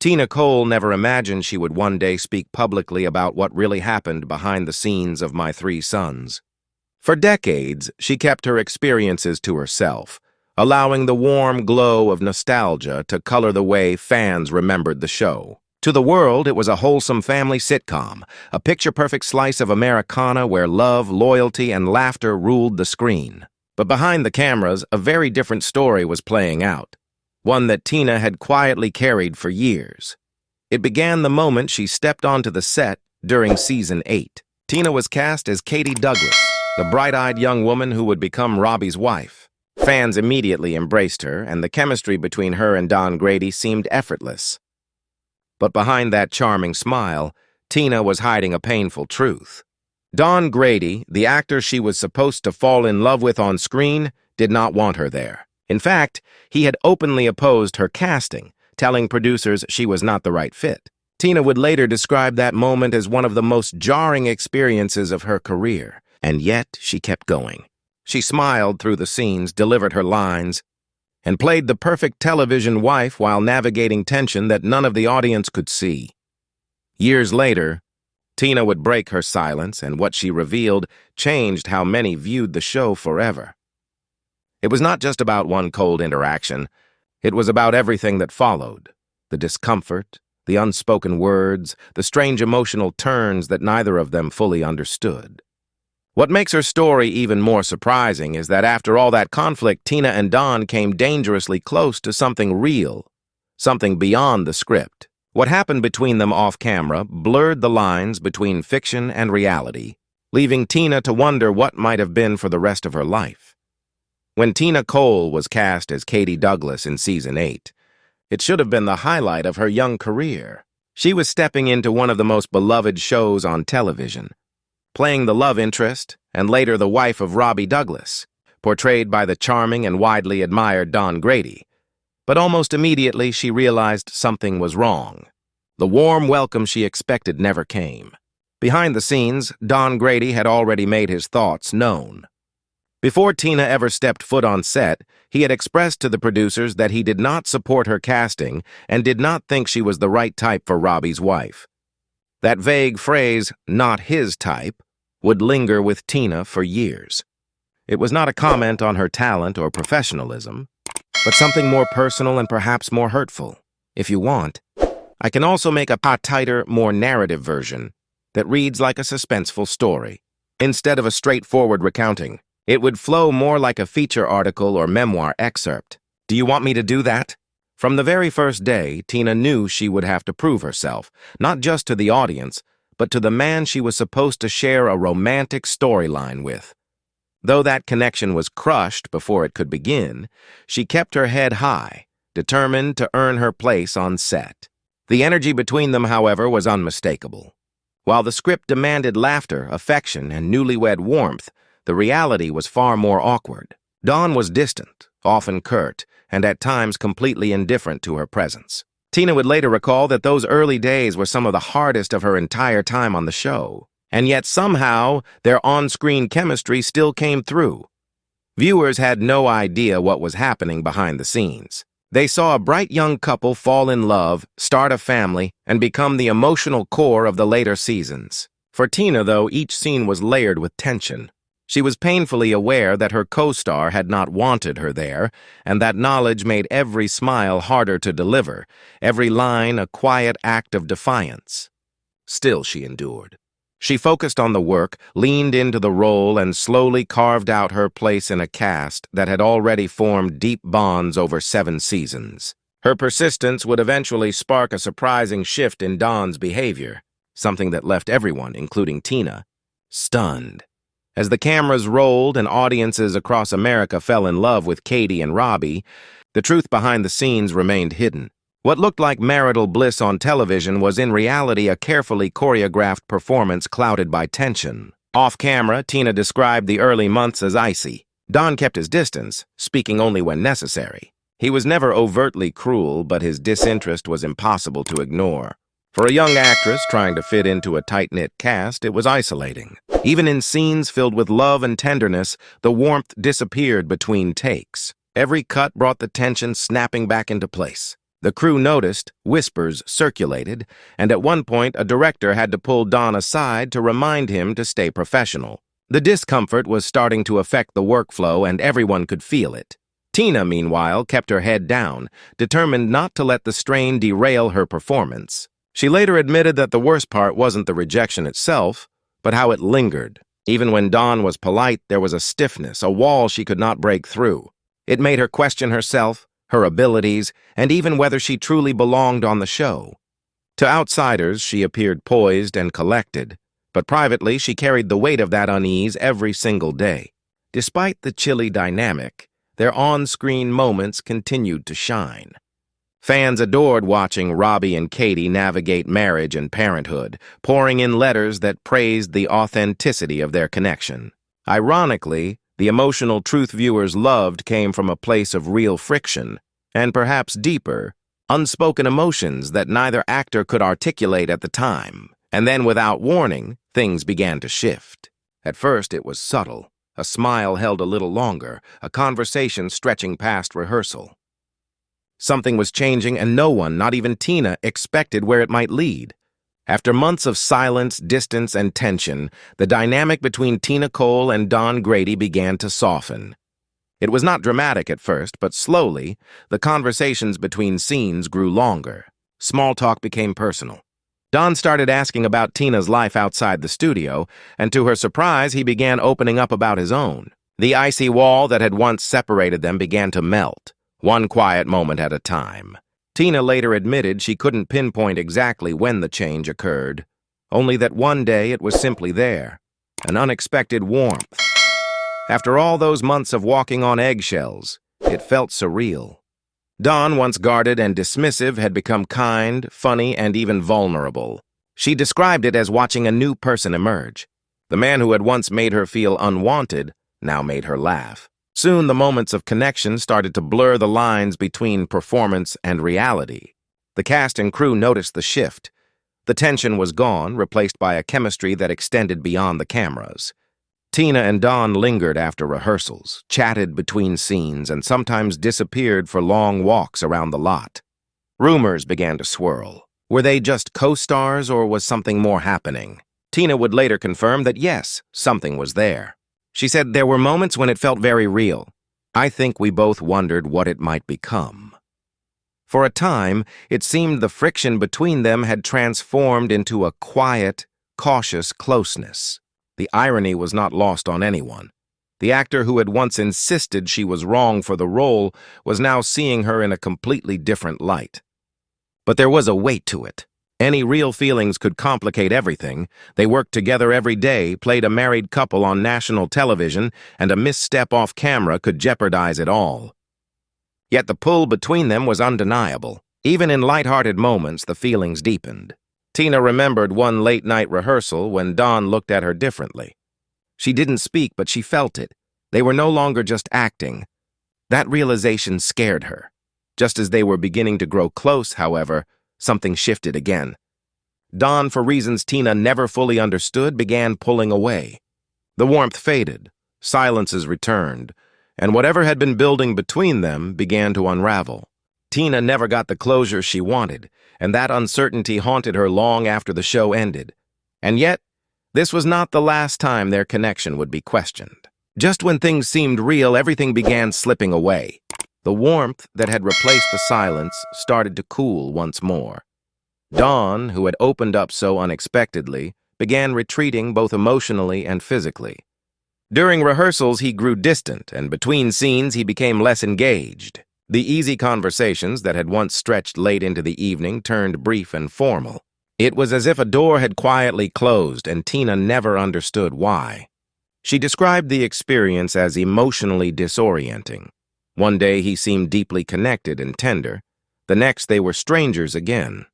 Tina Cole never imagined she would one day speak publicly about what really happened behind the scenes of My Three Sons. For decades, she kept her experiences to herself, allowing the warm glow of nostalgia to color the way fans remembered the show. To the world, it was a wholesome family sitcom, a picture-perfect slice of Americana where love, loyalty, and laughter ruled the screen. But behind the cameras, a very different story was playing out, one that Tina had quietly carried for years. It began the moment she stepped onto the set during Season 8. Tina was cast as Katie Douglas, the bright-eyed young woman who would become Robbie's wife. Fans immediately embraced her, and the chemistry between her and Don Grady seemed effortless. But behind that charming smile, Tina was hiding a painful truth. Don Grady, the actor she was supposed to fall in love with on screen, did not want her there. In fact, he had openly opposed her casting, telling producers she was not the right fit. Tina would later describe that moment as one of the most jarring experiences of her career, and yet she kept going. She smiled through the scenes, delivered her lines, and played the perfect television wife while navigating tension that none of the audience could see. Years later, Tina would break her silence, and what she revealed changed how many viewed the show forever. It was not just about one cold interaction. It was about everything that followed: the discomfort, the unspoken words, the strange emotional turns that neither of them fully understood. What makes her story even more surprising is that after all that conflict, Tina and Don came dangerously close to something real, something beyond the script. What happened between them off-camera blurred the lines between fiction and reality, leaving Tina to wonder what might have been for the rest of her life. When Tina Cole was cast as Katie Douglas in Season 8, it should have been the highlight of her young career. She was stepping into one of the most beloved shows on television, playing the love interest and later the wife of Robbie Douglas, portrayed by the charming and widely admired Don Grady. But almost immediately she realized something was wrong. The warm welcome she expected never came. Behind the scenes, Don Grady had already made his thoughts known. Before Tina ever stepped foot on set, he had expressed to the producers that he did not support her casting and did not think she was the right type for Robbie's wife. That vague phrase, "not his type," would linger with Tina for years. It was not a comment on her talent or professionalism, but something more personal and perhaps more hurtful. If you want, I can also make a tighter, more narrative version that reads like a suspenseful story. Instead of a straightforward recounting, it would flow more like a feature article or memoir excerpt. Do you want me to do that? From the very first day, Tina knew she would have to prove herself, not just to the audience, but to the man she was supposed to share a romantic storyline with. Though that connection was crushed before it could begin, she kept her head high, determined to earn her place on set. The energy between them, however, was unmistakable. While the script demanded laughter, affection, and newlywed warmth, the reality was far more awkward. Dawn was distant, often curt, and at times completely indifferent to her presence. Tina would later recall that those early days were some of the hardest of her entire time on the show, and yet somehow their on-screen chemistry still came through. Viewers had no idea what was happening behind the scenes. They saw a bright young couple fall in love, start a family, and become the emotional core of the later seasons. For Tina, though, each scene was layered with tension. She was painfully aware that her co-star had not wanted her there, and that knowledge made every smile harder to deliver, every line a quiet act of defiance. Still, she endured. She focused on the work, leaned into the role, and slowly carved out her place in a cast that had already formed deep bonds over 7 seasons. Her persistence would eventually spark a surprising shift in Don's behavior, something that left everyone, including Tina, stunned. As the cameras rolled and audiences across America fell in love with Katie and Robbie, the truth behind the scenes remained hidden. What looked like marital bliss on television was in reality a carefully choreographed performance clouded by tension. Off-camera, Tina described the early months as icy. Don kept his distance, speaking only when necessary. He was never overtly cruel, but his disinterest was impossible to ignore. For a young actress trying to fit into a tight-knit cast, it was isolating. Even in scenes filled with love and tenderness, the warmth disappeared between takes. Every cut brought the tension snapping back into place. The crew noticed, whispers circulated, and at one point a director had to pull Don aside to remind him to stay professional. The discomfort was starting to affect the workflow and everyone could feel it. Tina, meanwhile, kept her head down, determined not to let the strain derail her performance. She later admitted that the worst part wasn't the rejection itself, but how it lingered. Even when Don was polite, there was a stiffness, a wall she could not break through. It made her question herself, her abilities, and even whether she truly belonged on the show. To outsiders, she appeared poised and collected, but privately she carried the weight of that unease every single day. Despite the chilly dynamic, their on-screen moments continued to shine. Fans adored watching Robbie and Katie navigate marriage and parenthood, pouring in letters that praised the authenticity of their connection. Ironically, the emotional truth viewers loved came from a place of real friction, and perhaps deeper, unspoken emotions that neither actor could articulate at the time. And then, without warning, things began to shift. At first, it was subtle. A smile held a little longer, a conversation stretching past rehearsal. Something was changing, and no one, not even Tina, expected where it might lead. After months of silence, distance, and tension, the dynamic between Tina Cole and Don Grady began to soften. It was not dramatic at first, but slowly, the conversations between scenes grew longer. Small talk became personal. Don started asking about Tina's life outside the studio, and to her surprise, he began opening up about his own. The icy wall that had once separated them began to melt, one quiet moment at a time. Tina later admitted she couldn't pinpoint exactly when the change occurred, only that one day it was simply there, an unexpected warmth. After all those months of walking on eggshells, it felt surreal. Don, once guarded and dismissive, had become kind, funny, and even vulnerable. She described it as watching a new person emerge. The man who had once made her feel unwanted now made her laugh. Soon, the moments of connection started to blur the lines between performance and reality. The cast and crew noticed the shift. The tension was gone, replaced by a chemistry that extended beyond the cameras. Tina and Don lingered after rehearsals, chatted between scenes, and sometimes disappeared for long walks around the lot. Rumors began to swirl. Were they just co-stars, or was something more happening? Tina would later confirm that yes, something was there. She said there were moments when it felt very real. I think we both wondered what it might become. For a time, it seemed the friction between them had transformed into a quiet, cautious closeness. The irony was not lost on anyone. The actor who had once insisted she was wrong for the role was now seeing her in a completely different light. But there was a weight to it. Any real feelings could complicate everything. They worked together every day, played a married couple on national television, and a misstep off camera could jeopardize it all. Yet the pull between them was undeniable. Even in light-hearted moments, the feelings deepened. Tina remembered one late-night rehearsal when Don looked at her differently. She didn't speak, but she felt it. They were no longer just acting. That realization scared her. Just as they were beginning to grow close, however, something shifted again. Don, for reasons Tina never fully understood, began pulling away. The warmth faded, silences returned, and whatever had been building between them began to unravel. Tina never got the closure she wanted, and that uncertainty haunted her long after the show ended. And yet, this was not the last time their connection would be questioned. Just when things seemed real, everything began slipping away. The warmth that had replaced the silence started to cool once more. Don, who had opened up so unexpectedly, began retreating both emotionally and physically. During rehearsals, he grew distant, and between scenes, he became less engaged. The easy conversations that had once stretched late into the evening turned brief and formal. It was as if a door had quietly closed, and Tina never understood why. She described the experience as emotionally disorienting. One day he seemed deeply connected and tender. The next they were strangers again.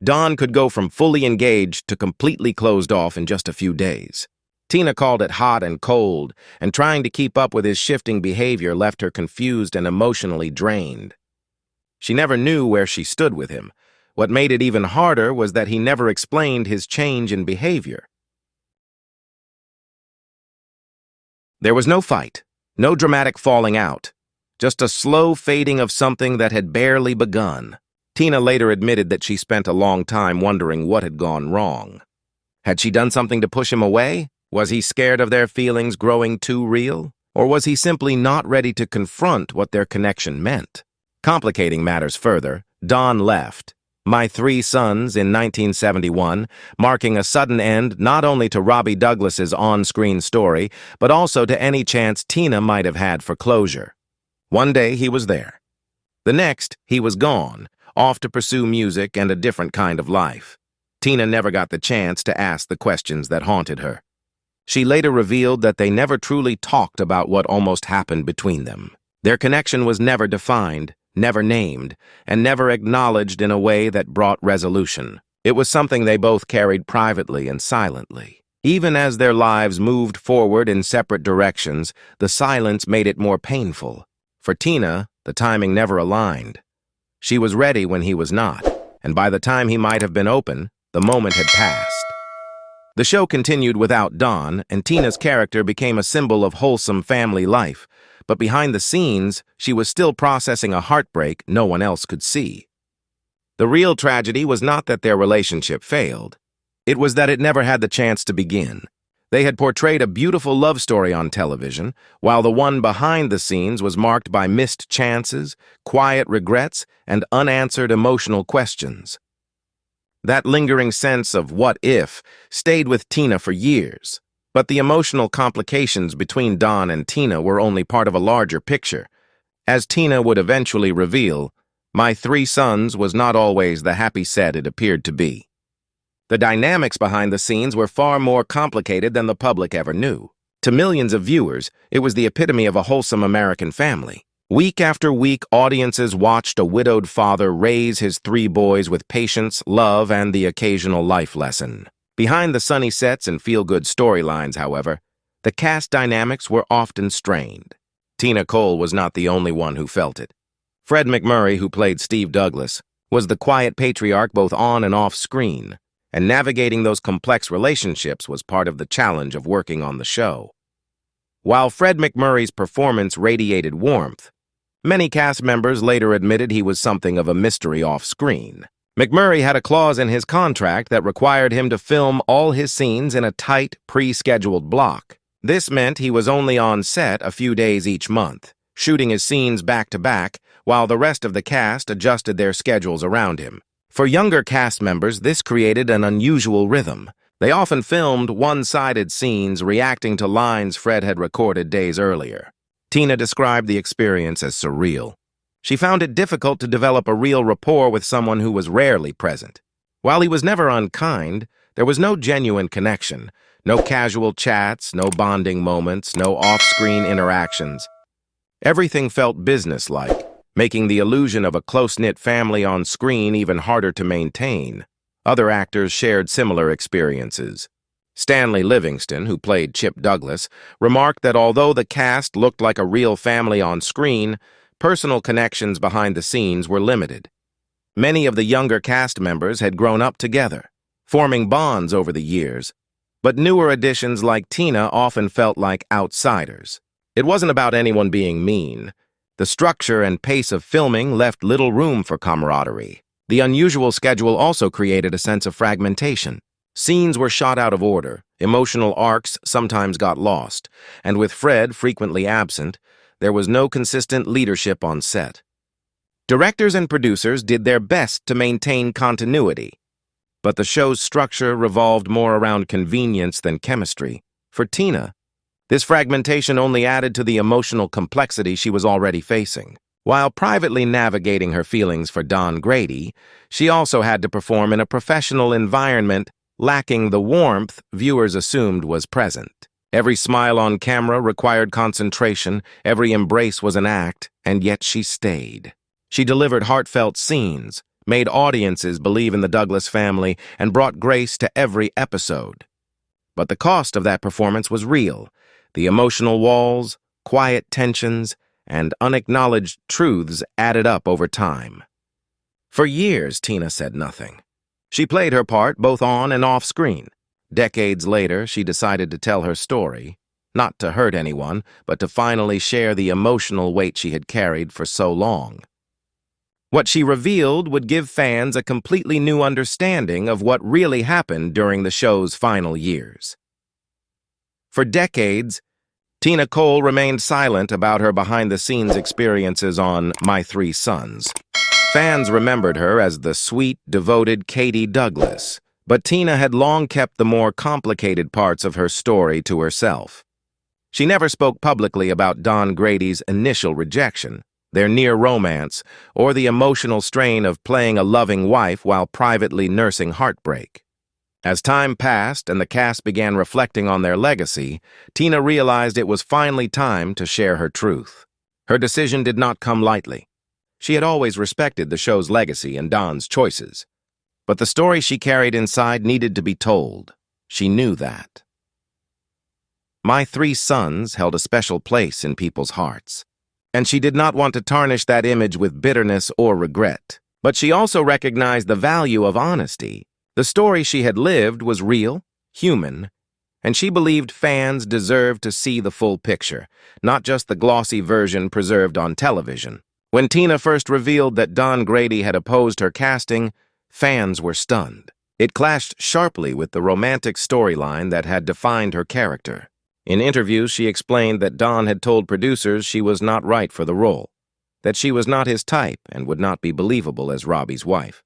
Don could go from fully engaged to completely closed off in just a few days. Tina called it hot and cold, and trying to keep up with his shifting behavior left her confused and emotionally drained. She never knew where she stood with him. What made it even harder was that he never explained his change in behavior. There was no fight, no dramatic falling out, just a slow fading of something that had barely begun. Tina later admitted that she spent a long time wondering what had gone wrong. Had she done something to push him away? Was he scared of their feelings growing too real? Or was he simply not ready to confront what their connection meant? Complicating matters further, Don left My Three Sons in 1971, marking a sudden end not only to Robbie Douglas's on-screen story, but also to any chance Tina might have had for closure. One day he was there. The next, he was gone, off to pursue music and a different kind of life. Tina never got the chance to ask the questions that haunted her. She later revealed that they never truly talked about what almost happened between them. Their connection was never defined, never named, and never acknowledged in a way that brought resolution. It was something they both carried privately and silently. Even as their lives moved forward in separate directions, the silence made it more painful. For Tina, the timing never aligned. She was ready when he was not, and by the time he might have been open, the moment had passed. The show continued without Don, and Tina's character became a symbol of wholesome family life, but behind the scenes, she was still processing a heartbreak no one else could see. The real tragedy was not that their relationship failed. It was that it never had the chance to begin. They had portrayed a beautiful love story on television, while the one behind the scenes was marked by missed chances, quiet regrets, and unanswered emotional questions. That lingering sense of what if stayed with Tina for years. But the emotional complications between Don and Tina were only part of a larger picture. As Tina would eventually reveal, My Three Sons was not always the happy set it appeared to be. The dynamics behind the scenes were far more complicated than the public ever knew. To millions of viewers, it was the epitome of a wholesome American family. Week after week, audiences watched a widowed father raise his three boys with patience, love, and the occasional life lesson. Behind the sunny sets and feel-good storylines, however, the cast dynamics were often strained. Tina Cole was not the only one who felt it. Fred MacMurray, who played Steve Douglas, was the quiet patriarch both on and off screen, and navigating those complex relationships was part of the challenge of working on the show. While Fred MacMurray's performance radiated warmth, many cast members later admitted he was something of a mystery off-screen. MacMurray had a clause in his contract that required him to film all his scenes in a tight, pre-scheduled block. This meant he was only on set a few days each month, shooting his scenes back-to-back, while the rest of the cast adjusted their schedules around him. For younger cast members, this created an unusual rhythm. They often filmed one-sided scenes reacting to lines Fred had recorded days earlier. Tina described the experience as surreal. She found it difficult to develop a real rapport with someone who was rarely present. While he was never unkind, there was no genuine connection, no casual chats, no bonding moments, no off-screen interactions. Everything felt businesslike, making the illusion of a close-knit family on screen even harder to maintain. Other actors shared similar experiences. Stanley Livingston, who played Chip Douglas, remarked that although the cast looked like a real family on screen, personal connections behind the scenes were limited. Many of the younger cast members had grown up together, forming bonds over the years, but newer additions like Tina often felt like outsiders. It wasn't about anyone being mean. The structure and pace of filming left little room for camaraderie. The unusual schedule also created a sense of fragmentation. Scenes were shot out of order, emotional arcs sometimes got lost, and with Fred frequently absent, there was no consistent leadership on set. Directors and producers did their best to maintain continuity, but the show's structure revolved more around convenience than chemistry. For Tina, this fragmentation only added to the emotional complexity she was already facing. While privately navigating her feelings for Don Grady, she also had to perform in a professional environment lacking the warmth viewers assumed was present. Every smile on camera required concentration, every embrace was an act, and yet she stayed. She delivered heartfelt scenes, made audiences believe in the Douglas family, and brought grace to every episode. But the cost of that performance was real. The emotional walls, quiet tensions, and unacknowledged truths added up over time. For years, Tina said nothing. She played her part both on and off screen. Decades later, she decided to tell her story, not to hurt anyone, but to finally share the emotional weight she had carried for so long. What she revealed would give fans a completely new understanding of what really happened during the show's final years. For decades, Tina Cole remained silent about her behind-the-scenes experiences on My Three Sons. Fans remembered her as the sweet, devoted Katie Douglas, but Tina had long kept the more complicated parts of her story to herself. She never spoke publicly about Don Grady's initial rejection, their near romance, or the emotional strain of playing a loving wife while privately nursing heartbreak. As time passed and the cast began reflecting on their legacy, Tina realized it was finally time to share her truth. Her decision did not come lightly. She had always respected the show's legacy and Don's choices. But the story she carried inside needed to be told. She knew that. My Three Sons held a special place in people's hearts, and she did not want to tarnish that image with bitterness or regret. But she also recognized the value of honesty. The story she had lived was real, human, and she believed fans deserved to see the full picture, not just the glossy version preserved on television. When Tina first revealed that Don Grady had opposed her casting, fans were stunned. It clashed sharply with the romantic storyline that had defined her character. In interviews, she explained that Don had told producers she was not right for the role, that she was not his type and would not be believable as Robbie's wife.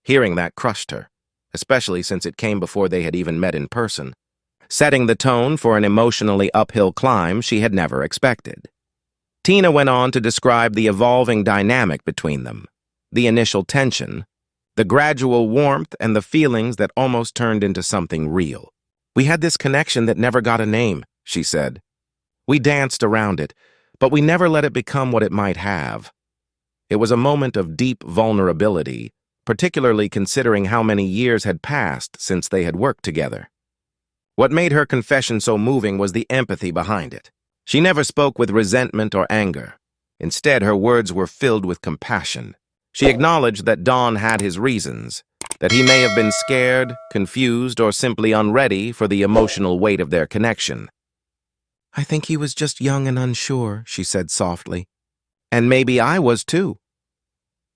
Hearing that crushed her, especially since it came before they had even met in person, setting the tone for an emotionally uphill climb she had never expected. Tina went on to describe the evolving dynamic between them, the initial tension, the gradual warmth, and the feelings that almost turned into something real. "We had this connection that never got a name," she said. "We danced around it, but we never let it become what it might have." It was a moment of deep vulnerability, particularly considering how many years had passed since they had worked together. What made her confession so moving was the empathy behind it. She never spoke with resentment or anger. Instead, her words were filled with compassion. She acknowledged that Don had his reasons, that he may have been scared, confused, or simply unready for the emotional weight of their connection. "I think he was just young and unsure," she said softly. "And maybe I was too."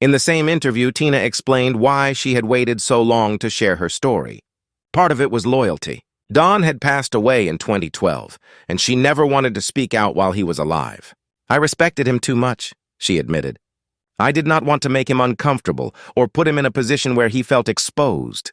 In the same interview, Tina explained why she had waited so long to share her story. Part of it was loyalty. Don had passed away in 2012, and she never wanted to speak out while he was alive. "I respected him too much," she admitted. "I did not want to make him uncomfortable or put him in a position where he felt exposed."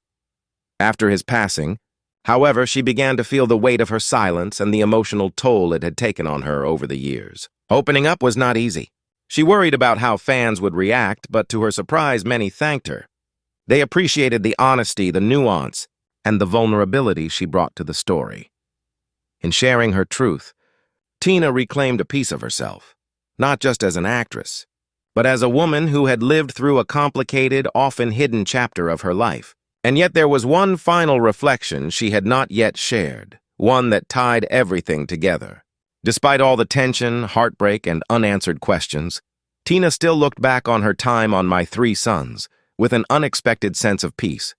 After his passing, however, she began to feel the weight of her silence and the emotional toll it had taken on her over the years. Opening up was not easy. She worried about how fans would react, but to her surprise, many thanked her. They appreciated the honesty, the nuance, and the vulnerability she brought to the story. In sharing her truth, Tina reclaimed a piece of herself, not just as an actress, but as a woman who had lived through a complicated, often hidden chapter of her life. And yet there was one final reflection she had not yet shared, one that tied everything together. Despite all the tension, heartbreak, and unanswered questions, Tina still looked back on her time on My Three Sons with an unexpected sense of peace.